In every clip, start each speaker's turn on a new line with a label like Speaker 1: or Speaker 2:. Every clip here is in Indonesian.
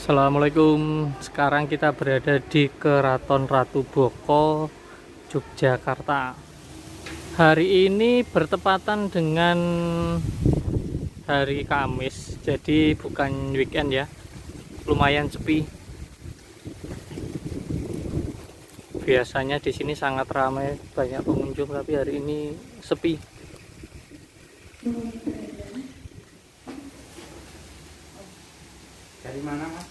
Speaker 1: Assalamualaikum. Sekarang kita berada di Keraton Ratu Boko, Yogyakarta. Hari ini bertepatan dengan hari Kamis, jadi bukan weekend ya. Lumayan sepi. Biasanya di sini sangat ramai, banyak pengunjung, tapi hari ini sepi.
Speaker 2: Dari mana, Mas?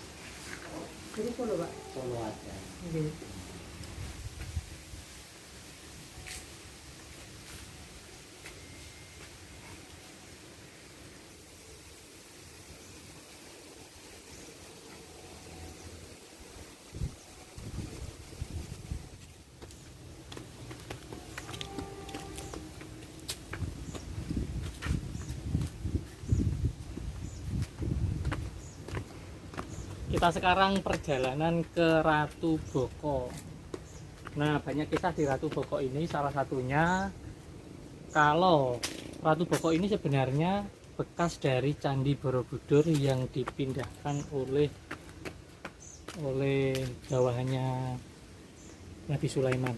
Speaker 3: Dari Solo, Pak.
Speaker 2: Solo aja.
Speaker 1: Kita sekarang perjalanan ke Ratu Boko. Nah, banyak kisah di Ratu Boko ini. Salah satunya, kalau Ratu Boko ini sebenarnya bekas dari Candi Borobudur yang dipindahkan oleh bawahannya Nabi Sulaiman.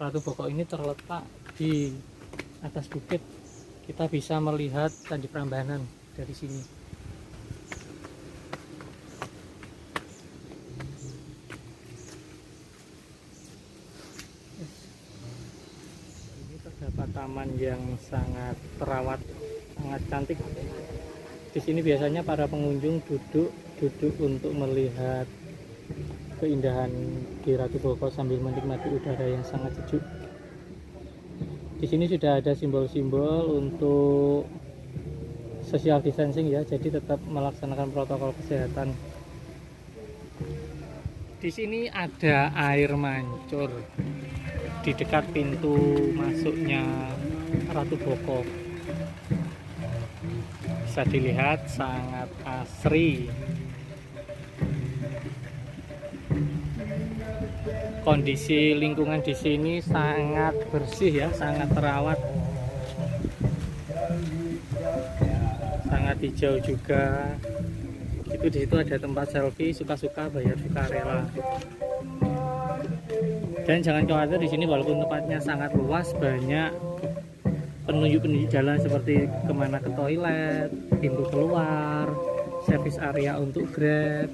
Speaker 1: Ratu Boko ini terletak di atas bukit. Kita bisa melihat Candi Prambanan dari sini. Ini terdapat taman yang sangat terawat, sangat cantik. Di sini biasanya para pengunjung duduk untuk melihat keindahan di Ratu Boko sambil menikmati udara yang sangat sejuk. Di sini sudah ada simbol-simbol untuk social distancing ya, jadi tetap melaksanakan protokol kesehatan. Di sini ada air mancur di dekat pintu masuknya Ratu Boko. Bisa dilihat sangat asri. Kondisi lingkungan di sini sangat bersih ya, sangat terawat, sangat hijau juga. Itu di situ ada tempat selfie, suka-suka bayar sukarela. Dan jangan khawatir, di sini walaupun tempatnya sangat luas, banyak penunjuk-penunjuk jalan seperti kemana ke toilet, pintu keluar, servis area untuk Grab.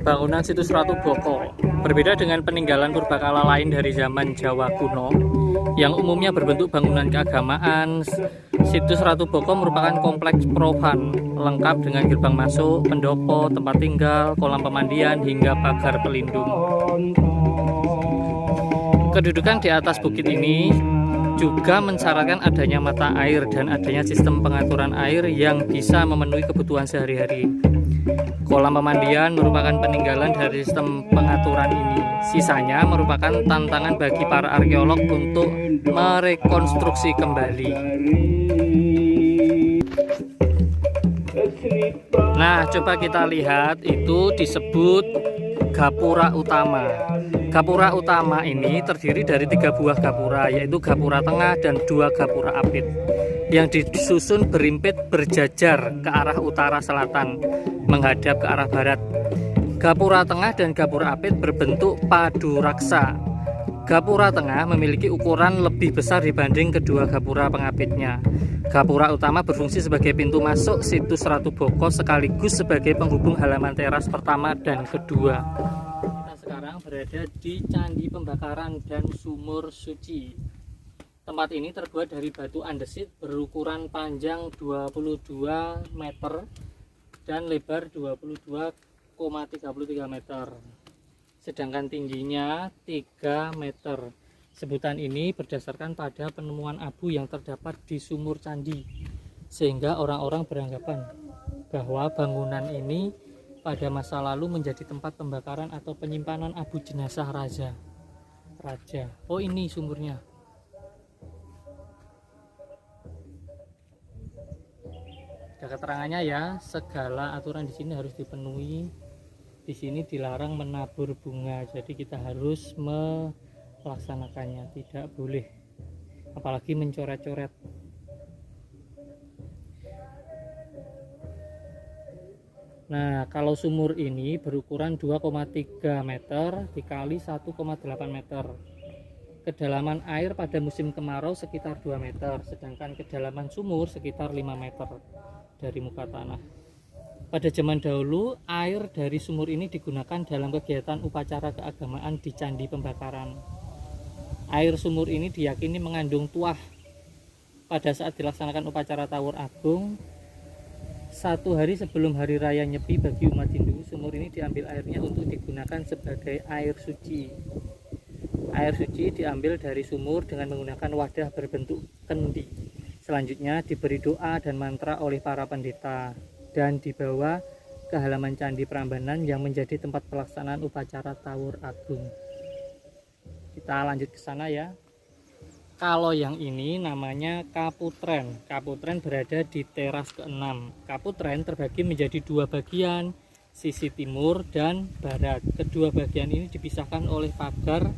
Speaker 1: Bangunan situs Ratu Boko berbeda dengan peninggalan purbakala lain dari zaman Jawa kuno yang umumnya berbentuk bangunan keagamaan. Situs Ratu Boko merupakan kompleks profan lengkap dengan gerbang masuk, pendopo, tempat tinggal, kolam pemandian, hingga pagar pelindung. Kedudukan di atas bukit ini juga mensyaratkan adanya mata air dan adanya sistem pengaturan air yang bisa memenuhi kebutuhan sehari-hari. Kolam pemandian merupakan peninggalan dari sistem pengaturan ini. Sisanya merupakan tantangan bagi para arkeolog untuk merekonstruksi kembali. Nah, coba kita lihat, itu disebut gapura utama. Gapura utama ini terdiri dari 3 buah gapura, yaitu gapura tengah dan 2 gapura apit, yang disusun berimpit berjajar ke arah utara selatan menghadap ke arah barat. Gapura tengah dan gapura apit berbentuk padu raksa. Gapura tengah memiliki ukuran lebih besar dibanding kedua gapura pengapitnya. Gapura utama berfungsi sebagai pintu masuk situs Ratu Boko sekaligus sebagai penghubung halaman teras pertama dan kedua. Kita sekarang berada di Candi Pembakaran dan Sumur Suci. Tempat ini terbuat dari batu andesit berukuran panjang 22 meter dan lebar 22,33 meter. Sedangkan tingginya 3 meter. Sebutan ini berdasarkan pada penemuan abu yang terdapat di sumur candi, sehingga orang-orang beranggapan bahwa bangunan ini pada masa lalu menjadi tempat pembakaran atau penyimpanan abu jenazah raja. Oh, ini sumurnya. Ada keterangannya ya, segala aturan di sini harus dipenuhi. Di sini dilarang menabur bunga, jadi kita harus melaksanakannya, tidak boleh apalagi mencoret-coret. Nah, kalau sumur ini berukuran 2,3 meter dikali 1,8 meter. Kedalaman air pada musim kemarau sekitar 2 meter, sedangkan kedalaman sumur sekitar 5 meter dari muka tanah. Pada zaman dahulu, air dari sumur ini digunakan dalam kegiatan upacara keagamaan di candi pembakaran. Air sumur ini diyakini mengandung tuah. Pada saat dilaksanakan upacara Tawur Agung, 1 hari sebelum hari raya Nyepi bagi umat Hindu, sumur ini diambil airnya untuk digunakan sebagai air suci. Air suci diambil dari sumur dengan menggunakan wadah berbentuk kendi. Selanjutnya diberi doa dan mantra oleh para pendeta dan dibawa ke halaman Candi Prambanan yang menjadi tempat pelaksanaan upacara Tawur Agung. Kita lanjut ke sana ya. Kalau yang ini namanya Kaputren. Kaputren berada di teras ke-6. Kaputren terbagi menjadi 2 bagian, sisi timur dan barat. Kedua bagian ini dipisahkan oleh pagar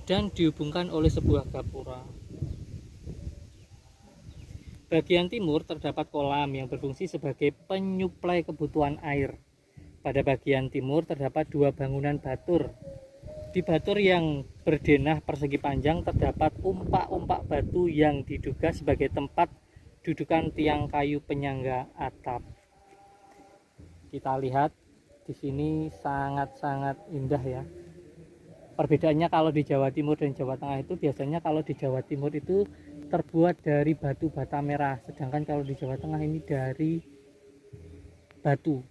Speaker 1: dan dihubungkan oleh sebuah gapura. Bagian timur terdapat kolam yang berfungsi sebagai penyuplai kebutuhan air. Pada bagian timur terdapat 2 bangunan batur. Di batur yang berdenah persegi panjang terdapat umpak-umpak batu yang diduga sebagai tempat dudukan tiang kayu penyangga atap. Kita lihat di sini sangat-sangat indah ya. Perbedaannya kalau di Jawa Timur dan Jawa Tengah itu biasanya kalau di Jawa Timur itu terbuat dari batu bata merah, sedangkan kalau di Jawa Tengah ini dari batu,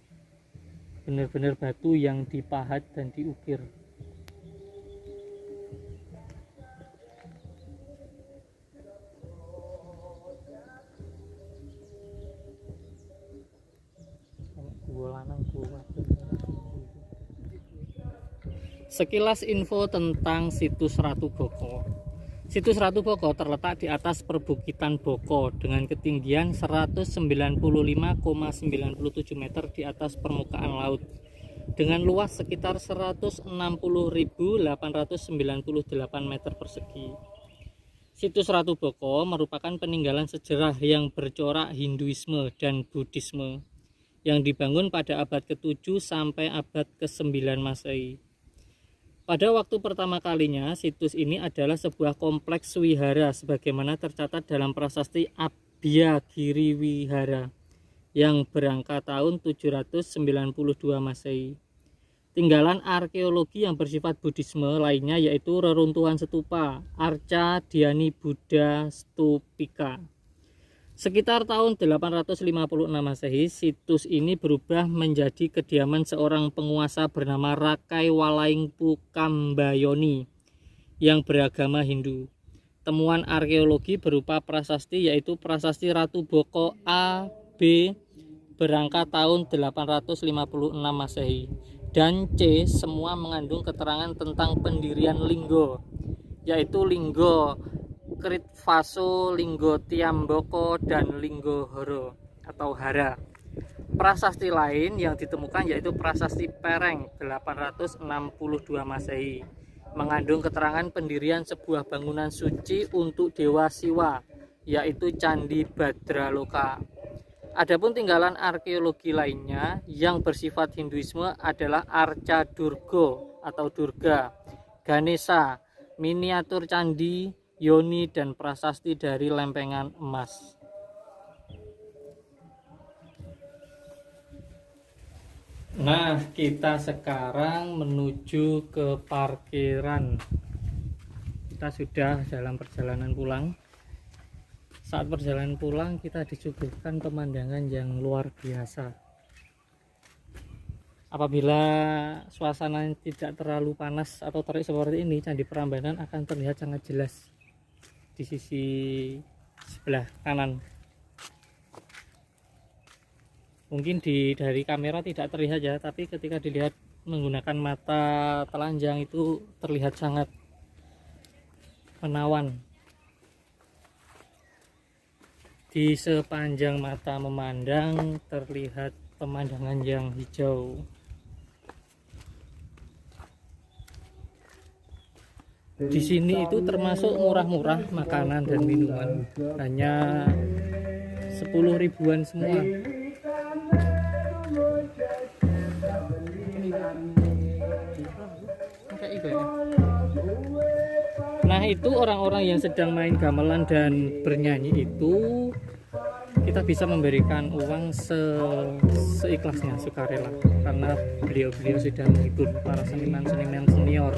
Speaker 1: benar-benar batu yang dipahat dan diukir. Sekilas info tentang situs Ratu Boko. Situs Ratu Boko terletak di atas perbukitan Boko dengan ketinggian 195,97 meter di atas permukaan laut dengan luas sekitar 160.898 meter persegi. Situs Ratu Boko merupakan peninggalan sejarah yang bercorak Hinduisme dan Buddhisme yang dibangun pada abad ke-7 sampai abad ke-9 Masehi. Pada waktu pertama kalinya, situs ini adalah sebuah kompleks wihara sebagaimana tercatat dalam prasasti Abhyagiri Wihara yang berangka tahun 792 Masehi. Tinggalan arkeologi yang bersifat Buddhisme lainnya yaitu reruntuhan stupa Arca Dhyani Buddha Stupika. Sekitar tahun 856 Masehi, situs ini berubah menjadi kediaman seorang penguasa bernama Rakai Walaingpu Kambayoni yang beragama Hindu. Temuan arkeologi berupa prasasti yaitu prasasti Ratu Boko A, B berangkat tahun 856 Masehi dan C semua mengandung keterangan tentang pendirian linggo, yaitu linggo Kritvaso, linggo Tiamboko, dan linggo Horo atau Hara. Prasasti lain yang ditemukan yaitu prasasti Pereng 862 Masehi mengandung keterangan pendirian sebuah bangunan suci untuk Dewa Siwa yaitu Candi Badraloka. Adapun tinggalan arkeologi lainnya yang bersifat Hinduisme adalah Arca Durgo atau Durga, Ganesha, miniatur candi, yoni, dan prasasti dari lempengan emas. Nah, kita sekarang menuju ke parkiran. Kita sudah dalam perjalanan pulang. saat perjalanan pulang kita disuguhkan pemandangan yang luar biasa. Apabila suasana tidak terlalu panas atau terik seperti ini, Candi Prambanan akan terlihat sangat jelas di sisi sebelah kanan. Mungkin dari kamera tidak terlihat ya, tapi ketika dilihat menggunakan mata telanjang itu terlihat sangat menawan. Di sepanjang mata memandang terlihat pemandangan yang hijau. Di sini itu termasuk murah-murah makanan dan minuman, hanya 10 ribuan semua. Nah, itu orang-orang yang sedang main gamelan dan bernyanyi itu kita bisa memberikan uang seikhlasnya, sukarela, karena beliau-beliau sudah menghibur para seniman-seniman senior.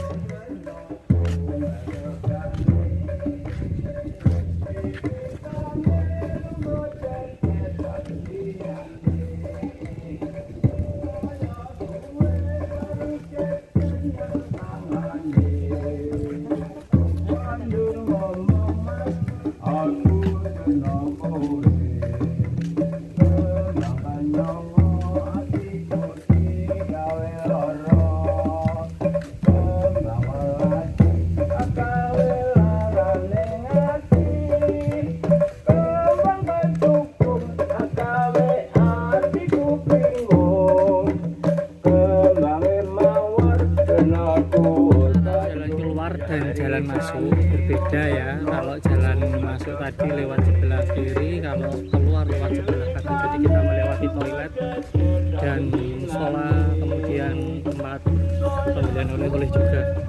Speaker 1: Dan jalan masuk berbeda ya. Kalau jalan masuk tadi lewat sebelah kiri, kalau keluar lewat sebelah kanan. Jadi kita melewati toilet dan musola, kemudian tempat pembelian oleh-oleh juga.